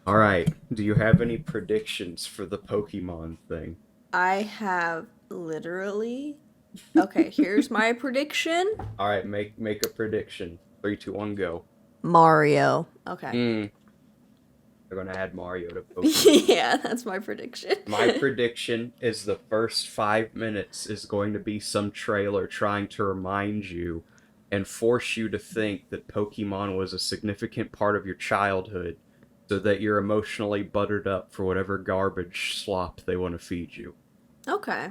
Alright, do you have any predictions for the Pokemon thing? I have literally. Okay, here's my prediction. Alright, make a prediction. Three, two, one, go. Mario. Okay. Hmm, they're gonna add Mario to Pokemon. Yeah, that's my prediction. My prediction is the first 5 minutes is going to be some trailer trying to remind you and force you to think that Pokemon was a significant part of your childhood so that you're emotionally buttered up for whatever garbage slop they want to feed you. Okay.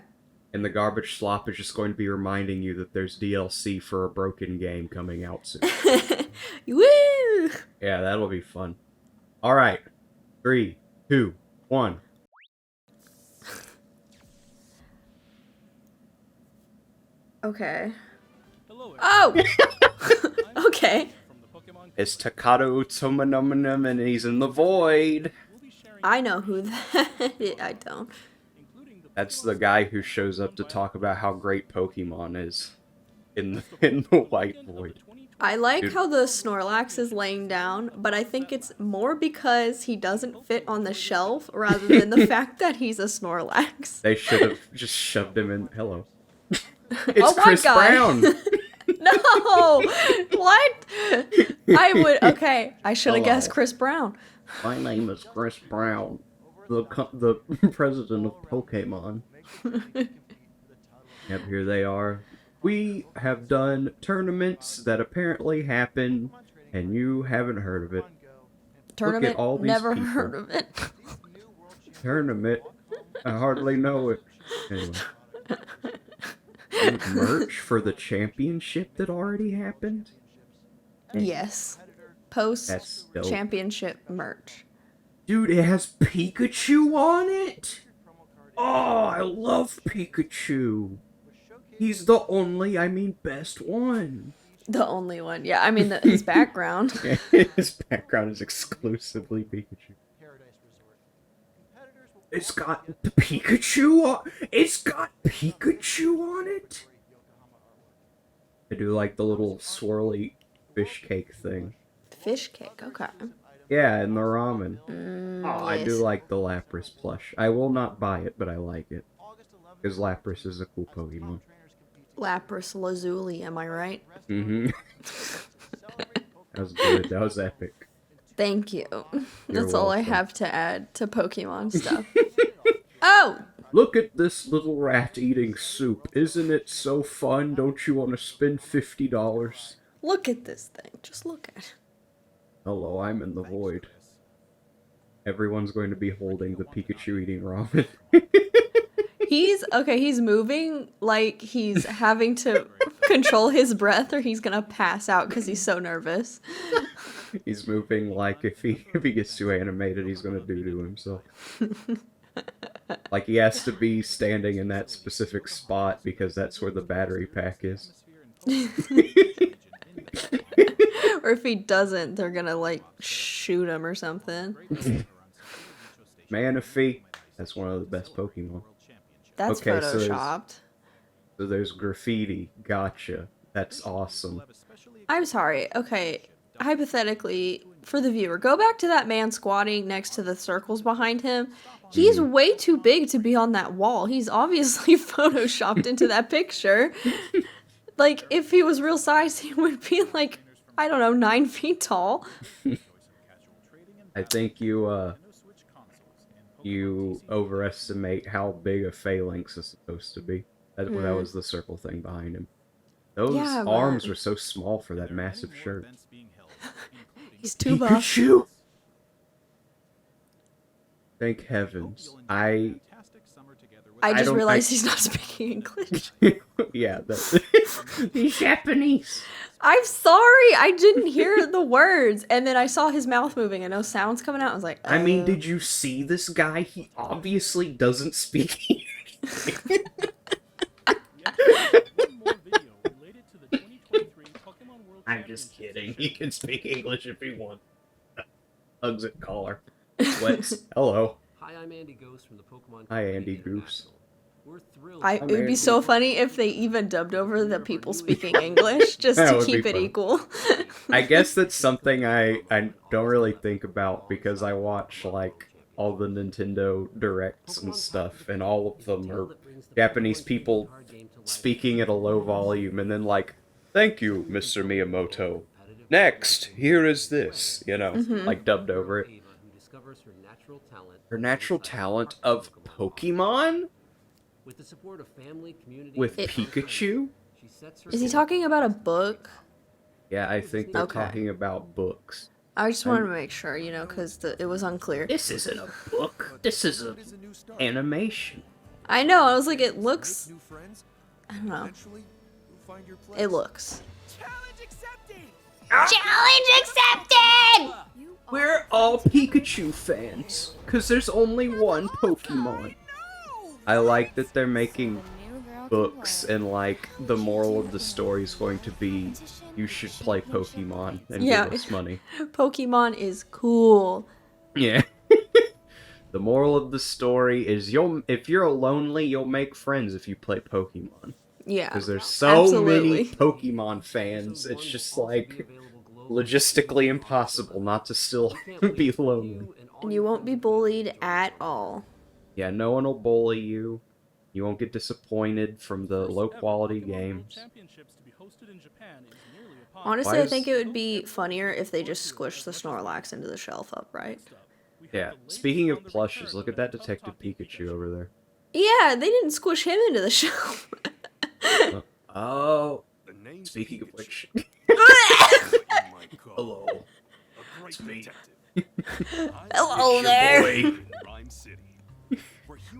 And the garbage slop is just going to be reminding you that there's DLC for a broken game coming out soon. Woo! Yeah, that'll be fun. All right, three, two, one. Okay. Hello, Oh! everyone. I'm Okay. from the Pokemon It's Takato Utomanum and he's in the void. We'll be sharing I know who information that is. I don't. including the That's Pokemon the guy Center, who shows up to run by talk about how great Pokemon is in That's the in the Pokemon white weekend of the void. 2020 I like Dude, how the Snorlax is laying down, but I think it's more because he doesn't fit on the shelf rather than the fact that he's a Snorlax. they should have just shoved him in. Hello, Oh, it's white Chris guy. Brown. No! What? I would. Okay, I should have guessed Hello, Chris Brown. my name is Chris Brown, the president of Pokemon. Yep, here they are. We have done tournaments that apparently happen, and you haven't heard of it. Look at Tournament? all these Never people. heard of it. Tournament? I hardly know it. Anyway. Dude, merch for the championship that already happened? Yes. Post That's dope. championship merch. Dude, it has Pikachu on it? Oh, I love Pikachu. He's the only, best one. The only one. Yeah, I mean, his background. His background is exclusively Pikachu. It's got the Pikachu on. It's got Pikachu on it. I do like the little swirly fish cake thing. Fish cake. Okay. Yeah, and the ramen. Oh, I do Yes. like the Lapras plush. I will not buy it, but I like it. Because Lapras is a cool Pokemon. Lapras Lazuli, am I right? Mm-hmm. That was good. That was epic. Thank you. You're That's all I welcome. have to add to Pokemon stuff. Oh! Look at this little rat eating soup. Isn't it so fun? Don't you want to spend $50? Look at this thing. Just look at it. Hello, I'm in the void. Everyone's going to be holding the Pikachu eating ramen. He's moving like he's having to control his breath or he's gonna pass out because he's so nervous. He's moving like if he gets too animated, he's gonna do to himself. Like he has to be standing in that specific spot because that's where the battery pack is. Or if he doesn't, they're gonna like shoot him or something. Manaphy, that's one of the best Pokemon. That's Okay, so photoshopped. there's graffiti. Gotcha. That's awesome. I'm sorry. Okay, hypothetically, for the viewer, go back to that man squatting next to the circles behind him. He's way too big to be on that wall. He's obviously photoshopped into that picture. Like, if he was real size, he would be like, I don't know, 9 feet tall. I think you overestimate how big a phalanx is supposed to be. That was the circle thing behind him. Those Yeah, arms but were so small for that massive shirt. he's too buff. Pikachu! Thank heavens. I I just don't- realized I- he's not speaking English. Yeah, that's he's Japanese. I'm sorry, I didn't hear the words, and then I saw his mouth moving and no sounds coming out. I was like, I mean, did you see this guy? He obviously doesn't speak English. I'm just kidding. He can speak English if he wants. Hugs at collar. Sweats. Hello. Hi, I'm Andy Ghost from the Pokemon. Hi, Company Andy Goose. International. It would be mean- so funny if they even dubbed over the people speaking English just That to would be keep it fun. equal. I guess that's something I don't really think about because I watch like all the Nintendo Directs and stuff, and all of them are Japanese people speaking at a low volume, and then like, "Thank you, Mr. Miyamoto. Next, here is this," like dubbed over it. Her natural talent of Pokemon With the support of family, community, with It- Pikachu. she sets her Is he talking about a book? Yeah, I think they're Okay. talking about books. I just wanted to make sure, because it was unclear. This isn't a book. This is an animation. I know, I was like, it looks... I don't know. It looks. Challenge accepted! We're all Pikachu fans, because there's only one Pokemon. I like that they're making books, and like, the moral of the story is going to be, you should play Pokemon and Yeah. give us money. Pokemon is cool. Yeah. The moral of the story is if you're lonely, you'll make friends if you play Pokemon. Yeah. Because there's so Absolutely. many Pokemon fans, it's just like logistically impossible not to still be lonely. And you won't be bullied at all. Yeah, no one will bully you. You won't get disappointed from the low quality Pokemon World games. Championships to be hosted in Japan is nearly upon Honestly, Why I think is- it would be funnier if they just squished the Snorlax into the shelf upright. We have Yeah, the latest speaking of on the plushes, return look of at that the Detective top Pikachu over there. Yeah, they didn't squish him into the shelf. Oh, speaking of which, hello. It's me. Hello It's your there. boy.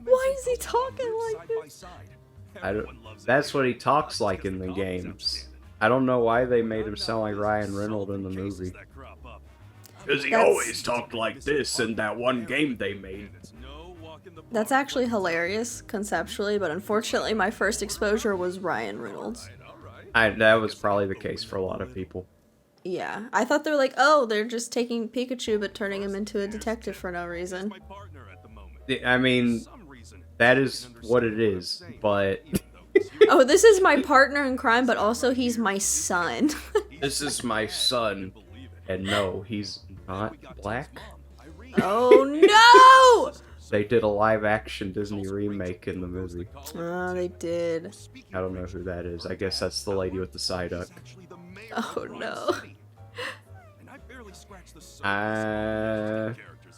Why is he talking like this? I don't, that's what he talks like in the games. I don't know why they made him sound like Ryan Reynolds in the movie. Because he That's- always talked like this in that one game they made. That's actually hilarious conceptually, but unfortunately, my first exposure was Ryan Reynolds. That was probably the case for a lot of people. Yeah, I thought they were like, oh, they're just taking Pikachu but turning him into a detective for no reason. I mean, that is what it is, but Oh, this is my partner in crime, but also he's my son. this is my son, and no, he's not black. Oh no! They did a live-action Disney remake in the movie. Oh, they did. I don't know who that is. I guess that's the lady with the Psyduck. Oh no.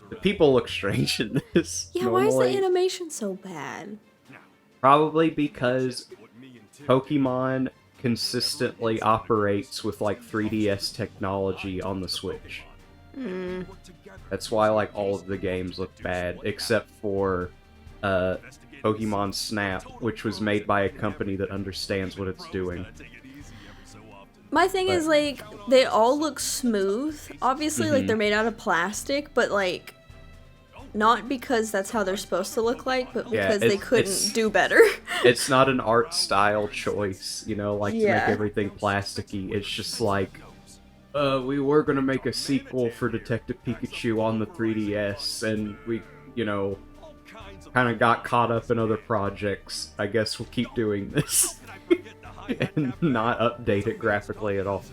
The people look strange in this. Yeah, why is the normally. animation so bad? Probably because Pokemon consistently operates with like 3DS technology on the Switch. That's why like all of the games look bad, except for Pokemon Snap, which was made by a company that understands what it's doing. My thing is, like, they all look smooth. Obviously, like, Mhm. they're made out of plastic, but, like, not because that's how they're supposed to look like, but Yeah, because they it's- couldn't it's- do better. It's not an art style choice, like to Yeah. make everything plasticky. It's just like, we were gonna make a sequel for Detective Pikachu on the 3DS, and we, kind of got caught up in other projects. I guess we'll keep doing this. And not update it graphically at all.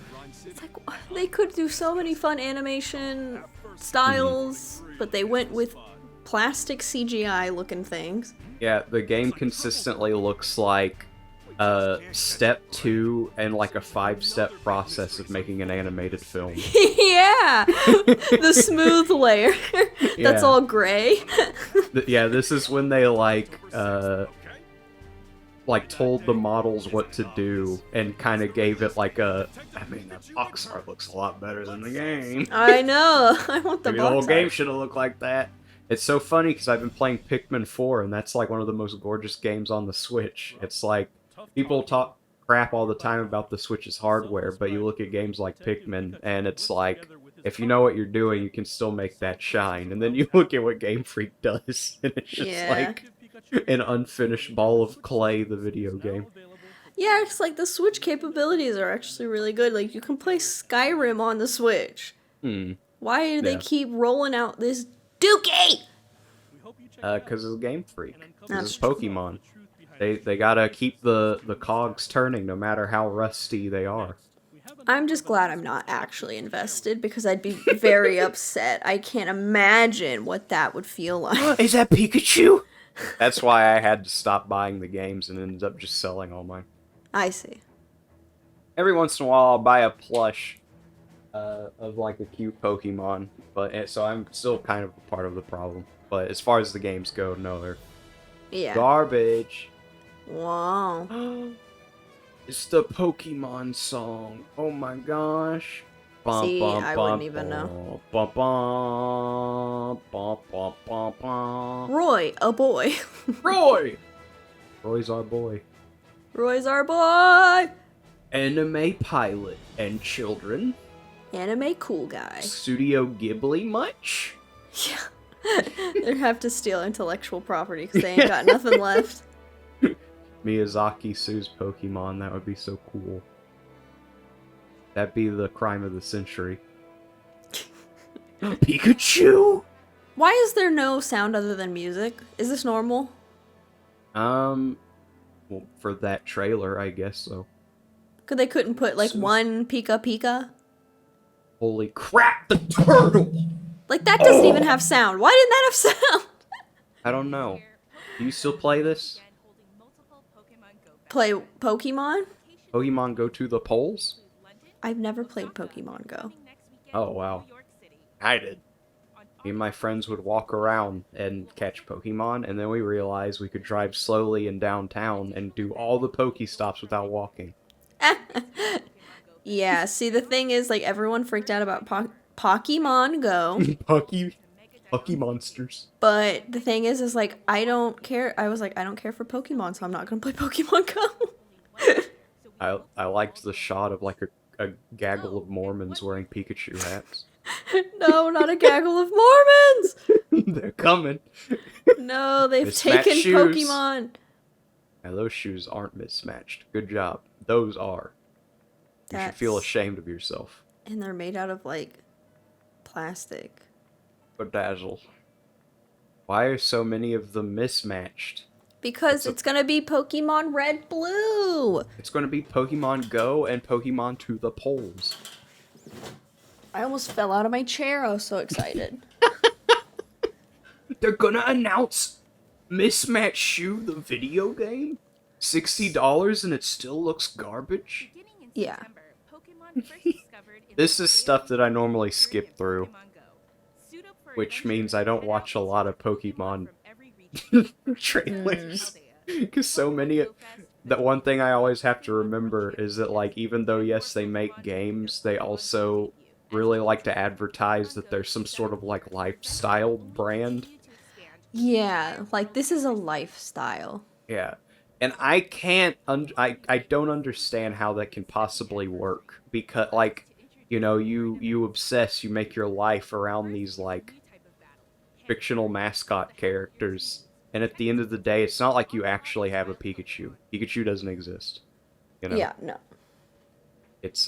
It's like, they could do so many fun animation styles, but they went with plastic CGI looking things. Yeah, the game consistently looks like step 2 and like a 5-step process of making an animated film. Yeah! The smooth layer. That's Yeah. all gray. Yeah, this is when they told the models what to do and kind of gave it like the box art looks a lot better than the game. I know. I want the Maybe the whole box game art. should have looked like that. It's so funny because I've been playing Pikmin 4 and that's like one of the most gorgeous games on the Switch. It's like people talk crap all the time about the Switch's hardware, but you look at games like Pikmin and it's like, if you know what you're doing, you can still make that shine. And then you look at what Game Freak does, and it's just Yeah. like an unfinished ball of clay, the video game. Yeah, it's like the Switch capabilities are actually really good. Like, you can play Skyrim on the Switch. Why do they Yeah. keep rolling out this Dookie? Because it's Game Freak. 'Cause That's it's Pokemon. They gotta keep the cogs turning no matter how rusty they are. I'm just glad I'm not actually invested because I'd be very upset. I can't imagine what that would feel like. Is that Pikachu? That's why I had to stop buying the games and ended up just selling all mine. I see. Every once in a while, I'll buy a plush of like a cute Pokemon, but so I'm still kind of a part of the problem. But as far as the games go, no, they're Yeah. garbage. Wow. It's the Pokemon song. Oh my gosh. See, I wouldn't even know. Roy, a boy. Roy! Roy's our boy. Roy's our boy. Anime pilot and children. Anime cool guy. Studio Ghibli much? Yeah. They have to steal intellectual property because they ain't got nothing left. Miyazaki sues Pokemon, that would be so cool. That'd be the crime of the century. Pikachu! Why is there no sound other than music? Is this normal? Well, for that trailer, I guess so. Cause they couldn't put like one Pika Pika? Holy crap, the turtle! Like that doesn't even have sound. Why didn't that have sound? I don't know. Do you still play this? Play Pokemon? Pokemon Go to the polls? I've never played Pokemon Go. Oh, wow. I did. Me and my friends would walk around and catch Pokemon, and then we realized we could drive slowly in downtown and do all the Pokestops without walking. Yeah, see the thing is like everyone freaked out about Pokemon Go. Pokemonsters. But the thing is like I don't care. I was like I don't care for Pokemon, so I'm not gonna play Pokemon Go. I liked the shot of like a gaggle of Mormons wearing Pikachu hats. No, not a gaggle of Mormons. They're coming. No, they've Mismatched taken shoes. Pokemon. Now those shoes aren't mismatched. Good job. Those are. You should feel That's- ashamed of yourself. And they're made out of like plastic. Bedazzle. Why are so many of them mismatched? Because it's gonna be Pokemon Red Blue. It's going to be Pokemon Go and Pokemon to the polls. I almost fell out of my chair. I was so excited. They're gonna announce Mismatched Shoe, the video game? $60 and it still looks garbage? Yeah. This is stuff that I normally skip through, which means I don't watch a lot of Pokemon trailers. Because so many... That one thing I always have to remember is that, like, even though, yes, they make games, they also really like to advertise that there's some sort of, like, lifestyle brand. Yeah, like this is a lifestyle. Yeah. And I can't... I don't understand how that can possibly work. Because, like, you know, you obsess, you make your life around these, like, fictional mascot characters. And at the end of the day, it's not like you actually have a Pikachu. Pikachu doesn't exist. You know? Yeah, no. It's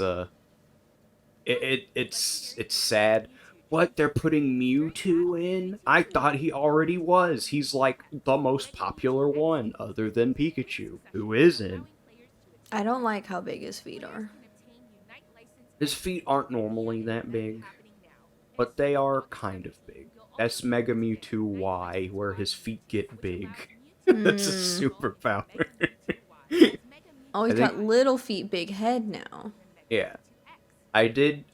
it's sad. What, they're putting Mewtwo in? I thought he already was. He's like the most popular one other than Pikachu, who is in. I don't like how big his feet are. His feet aren't normally that big, but they are kind of big. That's Mega Mewtwo Y, where his feet get big. That's a superpower. Oh, he's I got think- little feet, big head now. Yeah. I did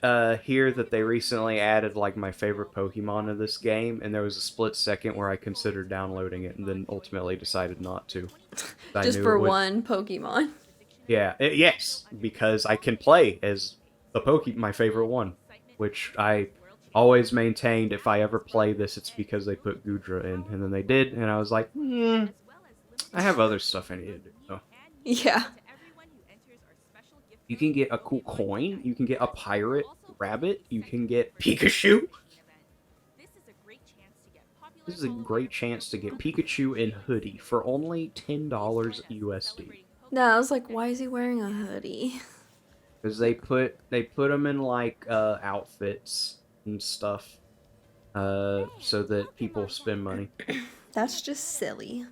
hear that they recently added, like, my favorite Pokemon to this game, and there was a split second where I considered downloading it, and then ultimately decided not to. I Just knew for it would- one Pokemon. Yeah, yes, because I can play as my favorite one, which I always maintained if I ever play this, it's because they put Goodra in, and then they did, and I was like, I have other stuff I need to do. So. Yeah. You can get a cool coin, you can get a pirate rabbit, you can get Pikachu. This is a great chance to get Pikachu in hoodie for only $10 USD. No, I was like, why is he wearing a hoodie? Because they put them in, like, outfits and stuff, so that people spend money. That's just silly.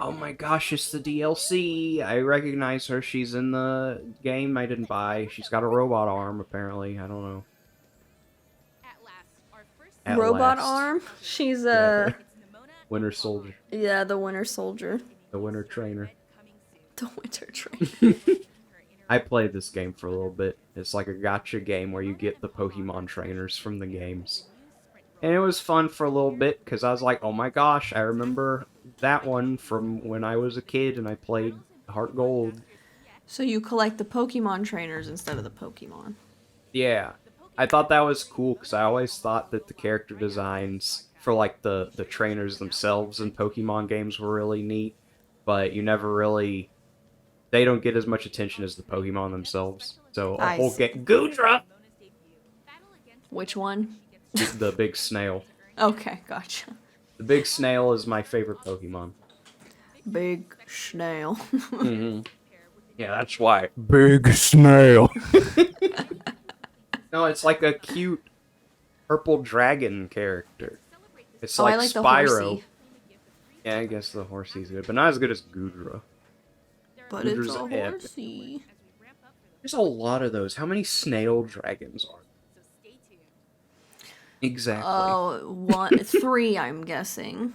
Oh my gosh, it's the DLC. I recognize her. She's in the game I didn't buy. She's got a robot arm, apparently. I don't know. At Robot last. arm. She's Yeah, Winter Soldier. yeah, the Winter Soldier. The Winter Trainer. The Winter Trainer. I played this game for a little bit. It's like a gacha game where you get the Pokemon trainers from the games. And it was fun for a little bit, because I was like, oh my gosh, I remember that one from when I was a kid and I played Heart Gold. So you collect the Pokemon trainers instead of the Pokemon. Yeah. I thought that was cool, because I always thought that the character designs for, like, the trainers themselves in Pokemon games were really neat. But you never really... They don't get as much attention as the Pokemon themselves. So a I whole see. game... Goodra! Which one? The big snail. Okay, gotcha. The big snail is my favorite Pokemon. Big snail. Yeah, that's why. Big snail. No, it's like a cute purple dragon character. It's Oh, like I like the Spyro. horsey. Yeah, I guess the horsey's good, but not as good as Goodra. But it's Gudra's a epic. horsey. There's a lot of those. How many snail dragons are there? Exactly. Oh, 3, I'm guessing.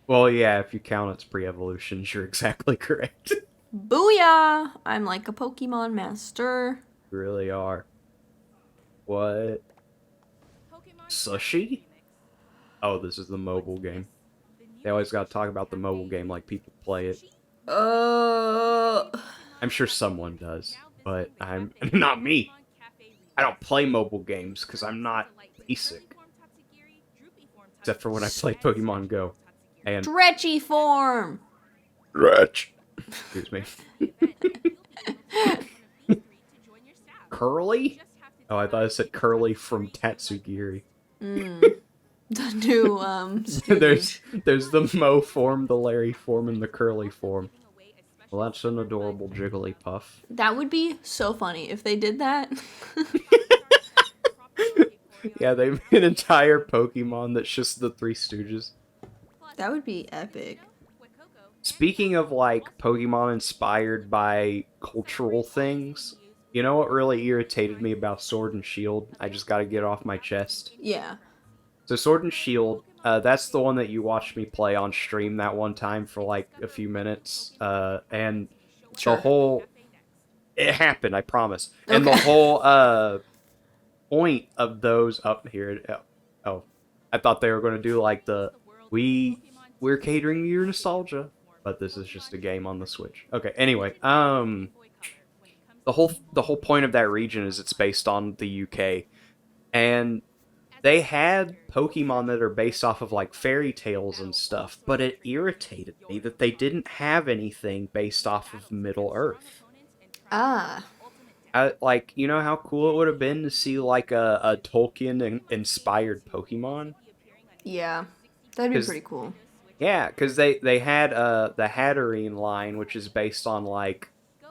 Well, yeah, if you count its pre-evolutions, you're exactly correct. Booyah! I'm like a Pokemon master. You really are. What? Sushi? Oh, this is the mobile game. They always gotta talk about the mobile game like people play it. I'm sure someone does, but I'm not me. I don't play mobile games because I'm not basic. Except for when I play Pokemon Go. And Stretchy form! Stretch. Excuse me. Curly? Oh, I thought it said Curly from Tatsugiri. The new, student. there's the Mo form, the Larry form, and the Curly form. Well, that's an adorable Jigglypuff. That would be so funny if they did that. Yeah, they made an entire Pokemon that's just the Three Stooges. That would be epic. Speaking of, like, Pokemon inspired by cultural things, you know what really irritated me about Sword and Shield? I just gotta get it off my chest. Yeah. So Sword and Shield, that's the one that you watched me play on stream that one time for, like, a few minutes. And Sure. the whole... It happened, I promise. And the Okay. whole, point of those up here... Oh, I thought they were going to do, like, we're catering to your nostalgia. But this is just a game on the Switch. Okay, anyway, the whole point of that region is it's based on the UK. And they had Pokemon that are based off of, like, fairy tales and stuff, but it irritated me that they didn't have anything based off of Middle-earth. Ah. Like, you know how cool it would have been to see, like, a Tolkien-inspired Pokemon? Yeah. That'd be 'Cause- pretty cool. Yeah, because they had the Hatterene line, which is based on, like,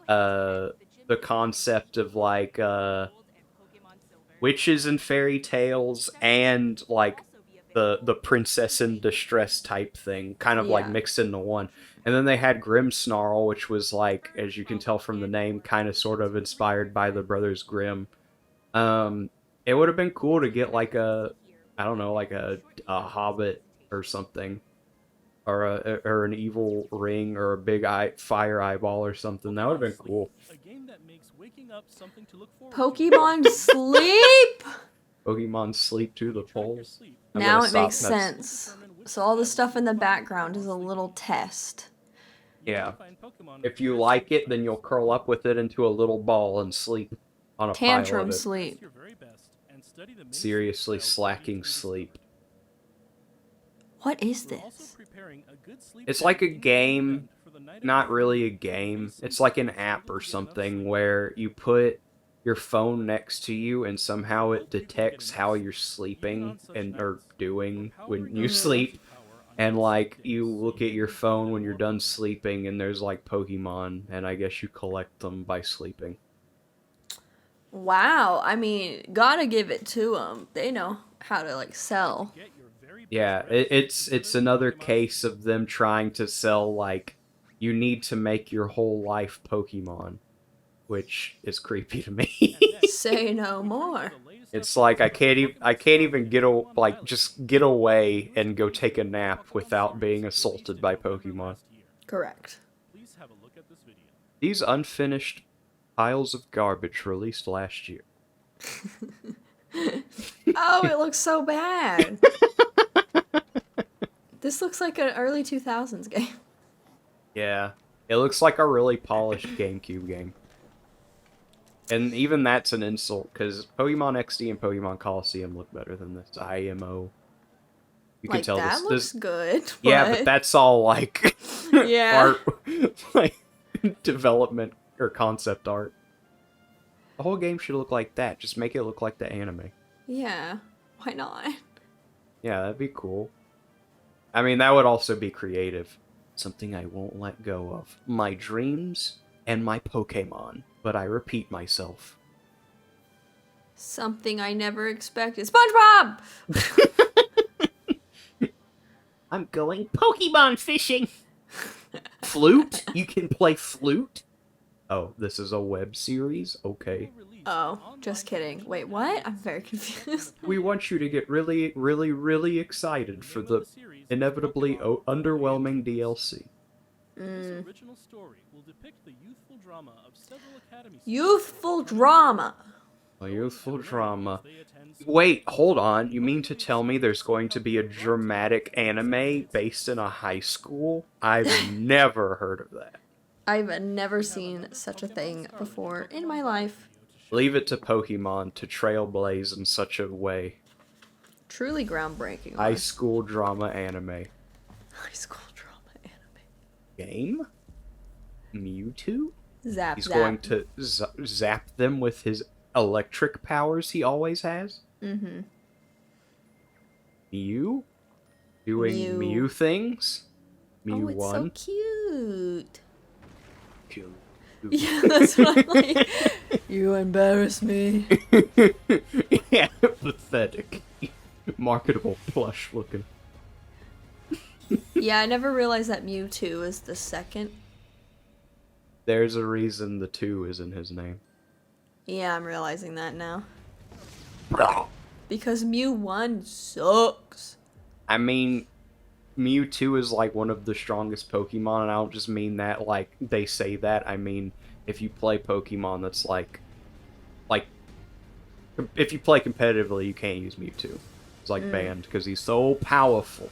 the concept of, like, witches and fairy tales and, like, the princess in distress type thing, kind of like Yeah. mixed into one. And then they had Grimmsnarl, which was, like, as you can tell from the name, kind of sort of inspired by the Brothers Grimm. It would have been cool to get, like, I don't know, like a hobbit or something. Or an evil ring or a big fire eyeball or something. That would have been cool. A game that makes waking up something to look forward Pokemon Sleep! Pokemon sleep to the poles. I'm Now gonna it stop. makes sense. So all the stuff in the background is a little test. Yeah. If you like it, then you'll curl up with it into a little ball and sleep on a pile Tantrum of it. sleep. your very best and study the many Seriously sleep styles slacking used in sleep. What is We're also this? preparing a good sleep It's like a routine game, for the night not ahead. really a game. It's like an app or something where you put your phone next to you and somehow it detects how you're sleeping and or doing when you sleep. And, like, you look at your phone when you're done sleeping and there's, like, Pokemon, and I guess you collect them by sleeping. Wow, I mean, gotta give it to them. They know how to, like, sell. Get your Yeah, it's another case of them trying to sell, like, you need to make your whole life Pokemon, which is creepy to me. Say no more. It's like I can't even just get away and go take a nap without being assaulted by Pokemon. Correct. Please have a look at this video. These unfinished piles of garbage released last year. Oh, it looks so bad. This looks like an early 2000s game. Yeah, it looks like a really polished GameCube game. And even that's an insult, because Pokemon XD and Pokemon Coliseum look better than this IMO. You can Like, tell that this. looks good. Yeah, but that's all like Yeah. art, like development or concept art. The whole game should look like that. Just make it look like the anime. Yeah. Why not? Yeah, that'd be cool. I mean, that would also be creative. Something I won't let go of. My dreams and my Pokemon. But I repeat myself. Something I never expected. SpongeBob! I'm going Pokemon fishing! Flute? You can play flute? Oh, this is a web series? Okay. Oh, just kidding. Wait, what? I'm very confused. We want you to get really, really, really excited for the inevitably underwhelming DLC. This original story will depict the youthful drama of several academy Youthful drama. A youthful drama. Wait, hold on. You mean to tell me there's going to be a dramatic anime based in a high school? I've never heard of that. I've never seen such a thing before in my life. Leave it to Pokemon to trailblaze in such a way. Truly groundbreaking. High school drama anime. High school drama anime. Game? Mewtwo? Zap, He's zap. going to zap them with his electric powers he always has? Mm-hmm. Mew? Doing Mew things? Mew Oh, it's 1? so cute. Cute. Yeah, that's what I'm like. You embarrass me. Yeah, pathetic. Marketable plush looking. Yeah, I never realized that Mewtwo is the second. There's a reason the 2 is in his name. Yeah, I'm realizing that now. Because Mew 1 sucks. I mean, Mewtwo is like one of the strongest Pokemon, and I don't just mean that like they say that. I mean, if you play Pokemon that's like if you play competitively, you can't use Mewtwo. It's like banned because he's so powerful.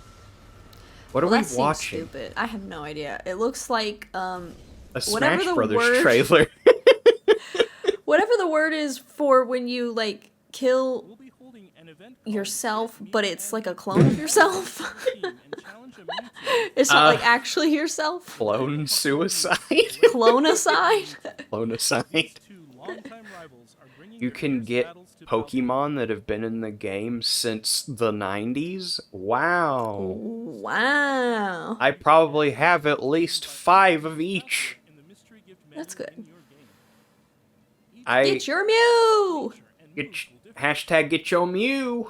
What are Well, we that seems watching? stupid. I have no idea. It looks like A whatever Smash the Brothers word- trailer. whatever the word is for when you like kill We'll be holding an event called yourself, but it's like a clone of yourself. Team and challenge a Mewtwo. It's not like actually yourself. Clone suicide. Clone-a-side. Clone-a-side. Two longtime rivals are bringing You their can fierce get battles to Pokemon that have been in the game since the 90s. Wow. Wow. I probably have at least 5 of each. in the mystery gift That's menu good. in your game. I Get your Mew! hashtag get your Mew.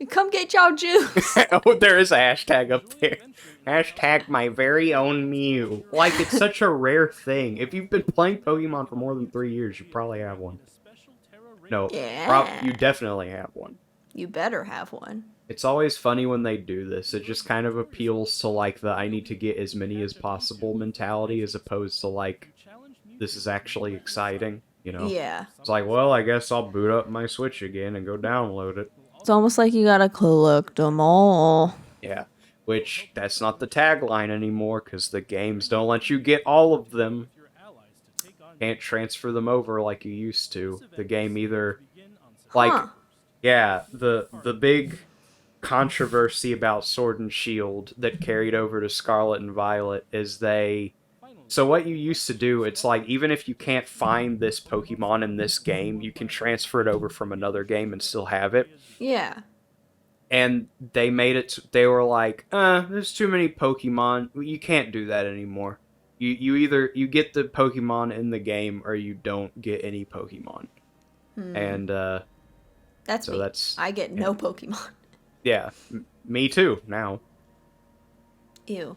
Come get y'all juice. Oh, there is a hashtag up there. Hashtag my very own Mew. Like, it's such a rare thing. If you've been playing Pokemon for more than 3 years, you probably have one. No, Yeah. you definitely have one. You better have one. It's always funny when they do this. It just kind of appeals to, like, the I need to get as many as possible mentality as opposed to, like, this is actually exciting, you know? Yeah. It's like, well, I guess I'll boot up my Switch again and go download it. It's almost like you gotta collect them all. Yeah, which, that's not the tagline anymore, because the games don't let you get all of them. Can't transfer them over like you used to. The game either, like, Huh. yeah, the big controversy about Sword and Shield that carried over to Scarlet and Violet is so what you used to do, it's like, even if you can't find this Pokemon in this game, you can transfer it over from another game and still have it. Yeah. And they made it, they were like, there's too many Pokemon. You can't do that anymore. You either, you get the Pokemon in the game, or you don't get any Pokemon. And, That's so me. that's... I get no Pokemon. Yeah, me too, now. Ew.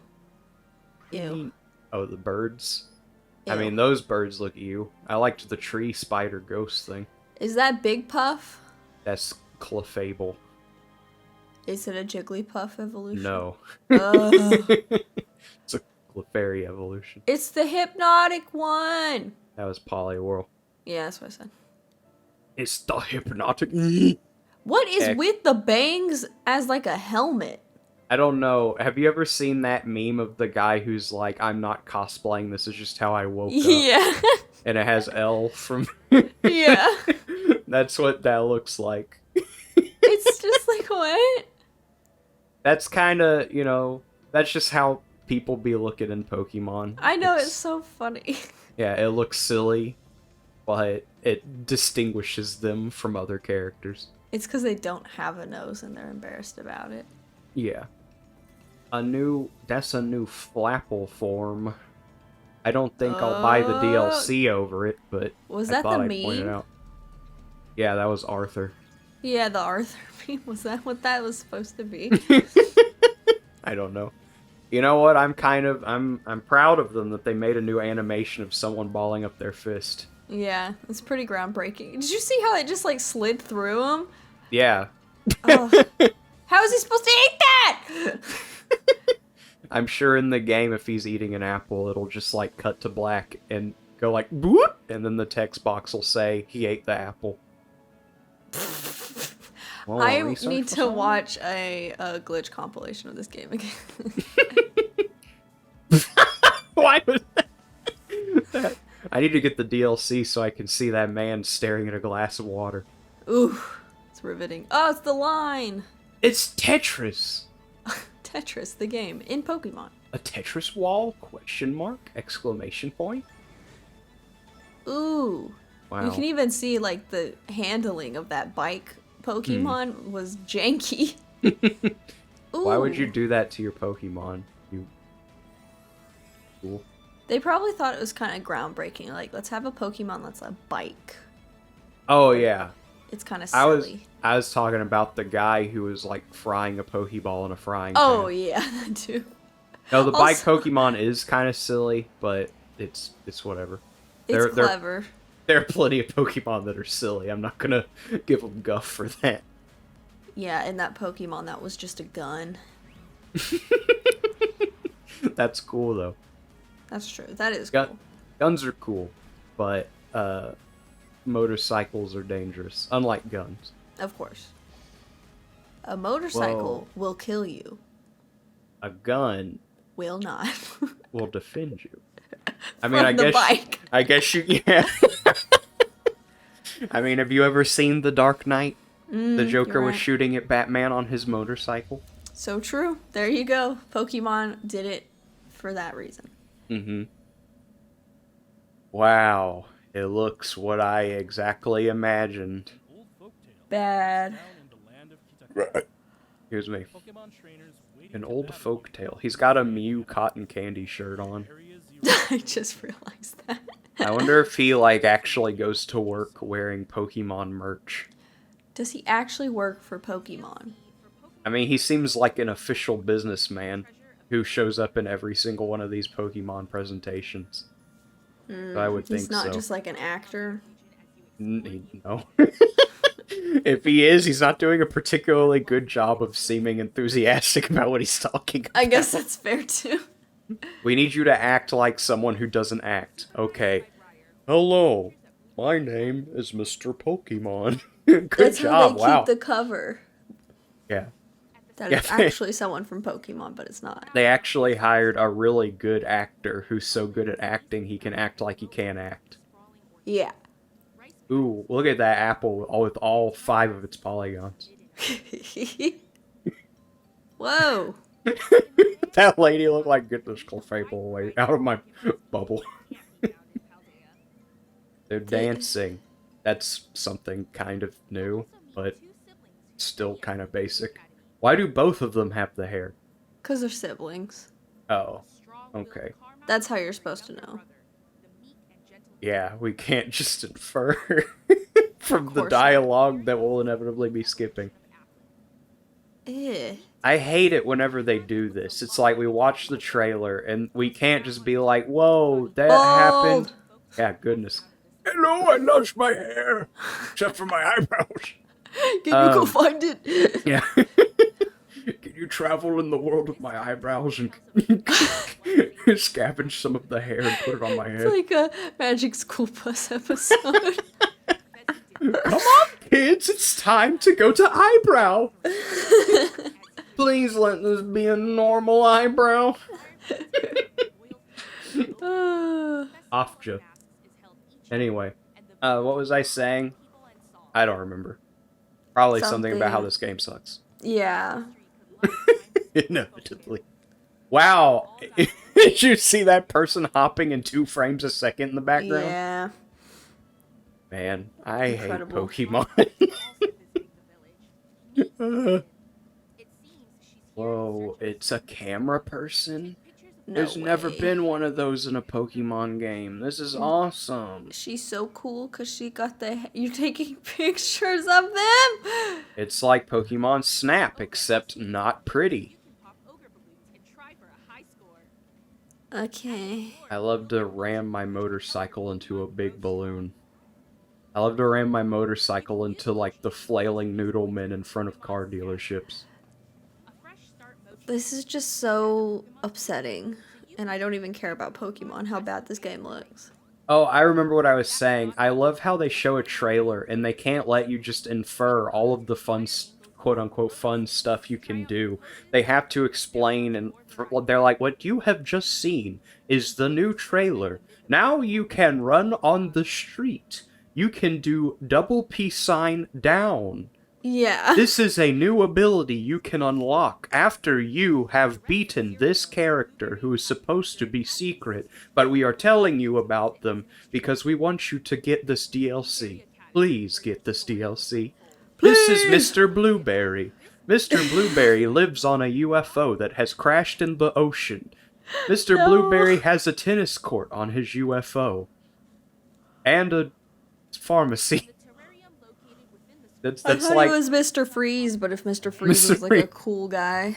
Ew. Oh, the birds? I Ew. mean, those birds look ew. I liked the tree spider ghost thing. Is that Big Puff? That's Clefable. Is it a Jigglypuff evolution? No. Ugh. It's a Clefairy evolution. It's the hypnotic one. That was Poliwhirl. Yeah, that's what I said. It's the hypnotic. What is Heck. with the bangs as like a helmet? I don't know. Have you ever seen that meme of the guy who's like, I'm not cosplaying, this is just how I woke up? Yeah. And it has L from... Yeah. That's what that looks like. It's just like, what? That's kind of, that's just how people be looking in Pokemon. I know, it's so funny. Yeah, it looks silly, but it distinguishes them from other characters. It's because they don't have a nose and they're embarrassed about it. Yeah. That's a new Flapple form. I don't think I'll buy the DLC over it, but Was I that thought the I'd point it meme? out. Yeah, that was Arthur. Yeah, the Arthur meme. Was that what that was supposed to be? I don't know. You know what? I'm proud of them that they made a new animation of someone balling up their fist. Yeah, it's pretty groundbreaking. Did you see how it just like slid through him? Yeah. Ugh. How is he supposed to eat that? I'm sure in the game, if he's eating an apple, it'll just like cut to black and go like boop, and then the text box will say he ate the apple. Well, I research need was to on. watch a glitch compilation of this game again. Why was that? I need to get the DLC so I can see that man staring at a glass of water. Ooh, it's riveting. Oh, it's the line. It's Tetris. Tetris, the game in Pokemon. A Tetris wall? Question mark? Exclamation point? Ooh. Wow. You can even see like the handling of that bike Pokemon was janky. Why would you Ooh. do that to your Pokemon? You fool. They probably thought it was kind of groundbreaking. Like, let's have a Pokemon that's a bike. Oh yeah. It's kind of I silly. was talking about the guy who was like frying a Pokeball in a frying Oh pan. yeah, that too. No, the bike Also- Pokemon is kind of silly, but it's whatever. It's They're- clever. There are plenty of Pokemon that are silly. I'm not gonna give them guff for that. Yeah, and that Pokemon that was just a gun. That's cool though. That's true. That is Gun- cool. Guns are cool, but motorcycles are dangerous. Unlike guns. Of course. A motorcycle will kill you. A gun Will not. will defend you. I mean, From the bike. I guess you. Yeah. I mean, have you ever seen The Dark Knight? The Joker you're was right. shooting at Batman on his motorcycle. So true. There you go. Pokemon did it for that reason. Mm-hmm. Wow, it looks what I exactly imagined. Old folktale Bad. down in the land of Kitakami. Here's me. Pokemon trainers waiting An to old battle folk Pokemon tale. He's got a Mew cotton candy shirt on. Area Zero. I just realized that. I wonder if he like actually goes to work wearing Pokemon merch. Does he actually work for Pokemon? I mean, he seems like an official businessman who shows up in every single one of these Pokemon presentations. So I would think He's not so. just like an actor. No. If he is, he's not doing a particularly good job of seeming enthusiastic about what he's talking about. I guess that's fair too. We need you to act like someone who doesn't act. Okay. Hello. My name is Mr. Pokemon. Good That's job. how they Wow. keep the cover. Yeah. That Yeah, it's actually someone from Pokemon, but it's not. They actually hired a really good actor who's so good at acting he can act like he can't act. Yeah. Ooh, look at that apple with all 5 of its polygons. Whoa. That lady looked like get this Clefable away out of my bubble. They're dancing. That's something kind of new, but still kind of basic. Why do both of them have the hair? Because they're siblings. Oh, okay. That's how you're supposed to know. Yeah, we can't just infer from the course not. dialogue that we'll inevitably be skipping. Eh. I hate it whenever they do this. It's like we watch the trailer and we can't just be like, whoa, that happened. Bald. Yeah, goodness. Hello, I lost my hair. Except for my eyebrows. Can you go find it? Yeah. Can you travel in the world with my eyebrows and scavenge some of the hair and put it on my head? It's like a Magic School Bus episode. Come on, kids, it's time to go to eyebrow. Please let this be a normal eyebrow. Offja. Anyway, what was I saying? I don't remember. Probably something about how this game sucks. Yeah. Inevitably. Wow. Did you see that person hopping in 2 frames a second in the background? Yeah. Man, I Incredible. hate Pokemon. Whoa, it's a camera person? No There's never way. been one of those in a Pokemon game. This is awesome. She's so cool because she got the. You're taking pictures of them? It's like Pokemon Snap, except not pretty. Okay. I love to ram my motorcycle into a big balloon. I love to ram my motorcycle into, like, the flailing noodle men in front of car dealerships. This is just so upsetting. And I don't even care about Pokemon, how bad this game looks. Oh, I remember what I was saying. I love how they show a trailer and they can't let you just infer all of the fun, quote-unquote, fun stuff you can do. They have to explain, and they're like, what you have just seen is the new trailer. Now you can run on the street. You can do double peace sign down. Yeah. This is a new ability you can unlock after you have beaten this character who is supposed to be secret, but we are telling you about them because we want you to get this DLC. Please get this DLC. This is Mr. Blueberry. Mr. Blueberry lives on a UFO that has crashed in the ocean. Mr. No. Blueberry has a tennis court on his UFO. And a pharmacy. That's I thought like it was Mr. Freeze, but if Mr. Freeze Mr. was like Freeze. a cool guy.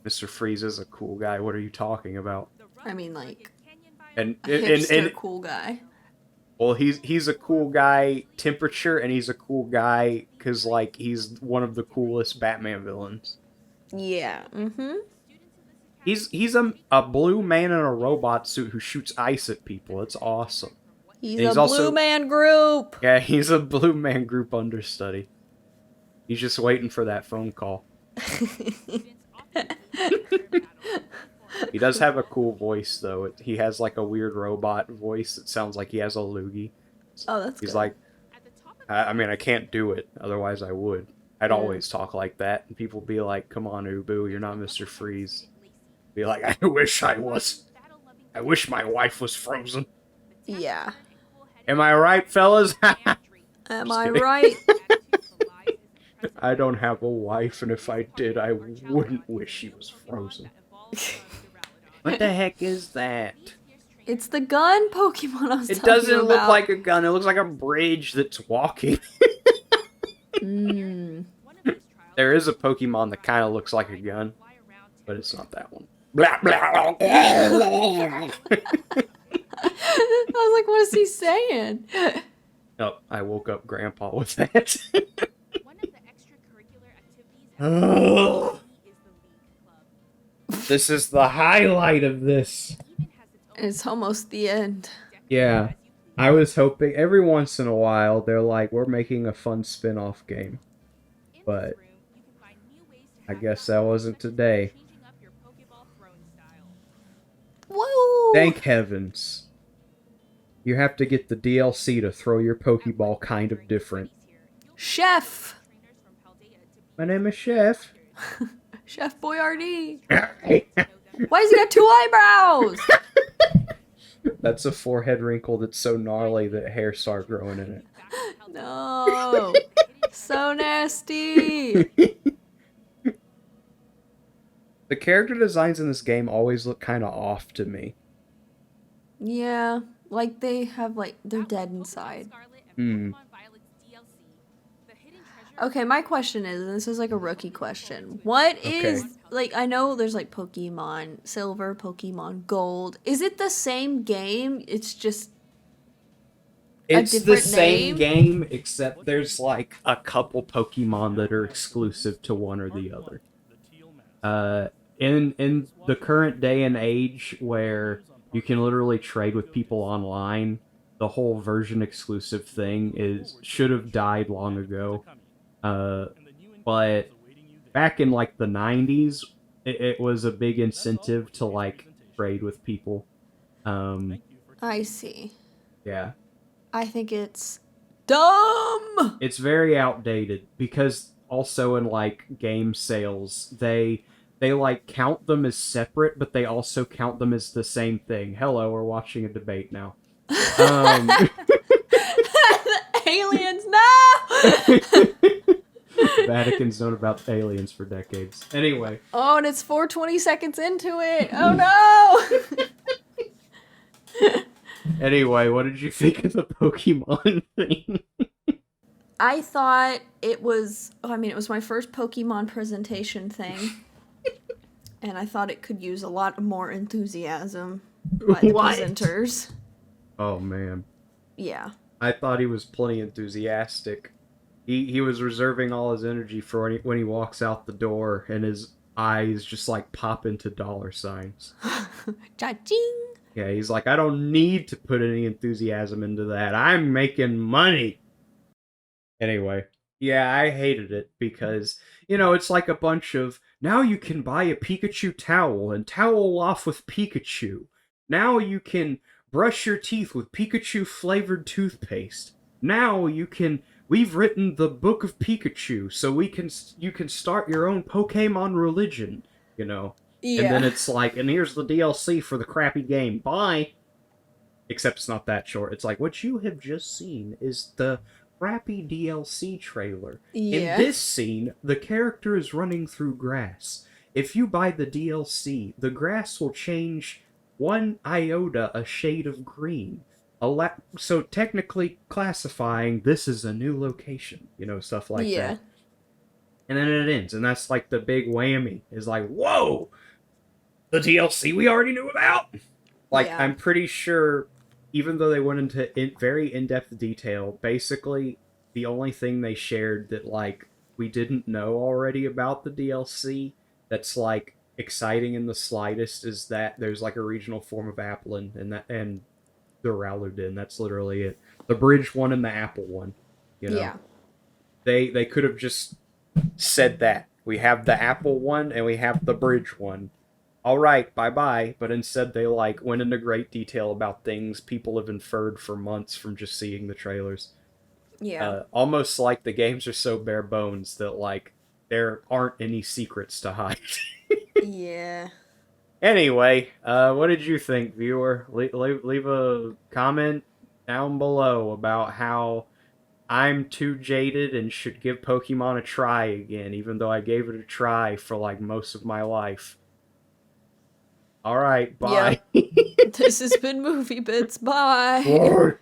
Mr. Freeze is a cool guy. What are you talking about? I mean, like, And a hipster cool guy. well, he's a cool guy temperature, and he's a cool guy because like he's one of the coolest Batman villains. Yeah. Mm-hmm. He's a blue man in a robot suit who shoots ice at people. It's awesome. He's And he's a also- blue man group. Yeah, he's a blue man group understudy. He's just waiting for that phone call. He does have a cool voice, though. He has, like, a weird robot voice that sounds like he has a loogie. Oh, that's He's good. like, I mean, I can't do it, otherwise I would. I'd always talk like that, and people be like, come on, Ubu, you're not Mr. Freeze. Be like, I wish I was. I wish my wife was frozen. Yeah. Am I right, fellas? Am I kidding. right? I don't have a wife, and if I did, I wouldn't wish she was frozen. What the heck is that? It's the gun Pokemon I was It telling doesn't you look about. like a gun. It looks like a bridge that's walking. Mm. There is a Pokemon that kind of looks like a gun, but it's not that one. Blah, blah. I was like, what is he saying? Oh, I woke up Grandpa with that. This is the highlight of this. It's almost the end. Yeah. I was hoping every once in a while they're like, we're making a fun spin-off game. But I guess that wasn't today. Whoa! Thank heavens. You have to get the DLC to throw your Pokeball kind of different. Chef! My name is Chef. Chef Boyardee. Why has he got 2 eyebrows? That's a forehead wrinkle that's so gnarly that hair started growing in it. No. So nasty. The character designs in this game always look kind of off to me. Yeah, like they have they're dead inside. Hmm. Okay, my question is, and this is like a rookie question. What is Okay. like I know there's like Pokemon Silver, Pokemon Gold. Is it the same game? It's just a It's the different same name? game, except there's like a couple Pokemon that are exclusive to one or the other. Uh, in the current day and age where you can literally trade with people online, the whole version exclusive thing is should have died long ago. Uh, but back in like the 90s, it was a big incentive to like trade with people. Um, I see. yeah. I think it's dumb. It's very outdated because also in like game sales they like count them as separate, but they also count them as the same thing. Hello, we're watching a debate now. um Aliens, no. Vatican's known about aliens for decades. Anyway. Oh, and it's 420 seconds into it. Oh no. Anyway, what did you think of the Pokemon thing? I thought it was, I mean, it was my first Pokemon presentation thing. And I thought it could use a lot more enthusiasm by the What? presenters. Oh man. Yeah. I thought he was plenty enthusiastic. He was reserving all his energy for when he walks out the door and his eyes just like pop into dollar signs. Cha-ching. Yeah, he's like, I don't need to put any enthusiasm into that. I'm making money. Anyway, yeah, I hated it because, it's like a bunch of, now you can buy a Pikachu towel and towel off with Pikachu. Now you can brush your teeth with Pikachu flavored toothpaste. Now we've written the Book of Pikachu so you can start your own Pokemon religion, Yeah. And then it's like, and here's the DLC for the crappy game. Bye. Except it's not that short. It's like, what you have just seen is the crappy DLC trailer. Yeah. In this scene, the character is running through grass. If you buy the DLC, the grass will change 1 iota a shade of green. So technically classifying this is a new location. Stuff like that. And then it ends, and that's like the big whammy. Is like, whoa! The DLC we already knew about? Like, Yeah. I'm pretty sure, even though they went into very in-depth detail, basically, the only thing they shared that, like, we didn't know already about the DLC that's, like, exciting in the slightest is that there's, like, a regional form of Applin, and the Rowlerdin. That's literally it. The bridge one and the apple one. Yeah. They could have just said that. We have the apple one and we have the bridge one. All right, bye-bye. But instead they like went into great detail about things people have inferred for months from just seeing the trailers. Yeah. Almost like the games are so bare bones that like there aren't any secrets to hide. Yeah. Anyway, what did you think, viewer? Leave a comment down below about how I'm too jaded and should give Pokemon a try again, even though I gave it a try for like most of my life. Alright, bye. This has been Movie Bits. Bye. Bye.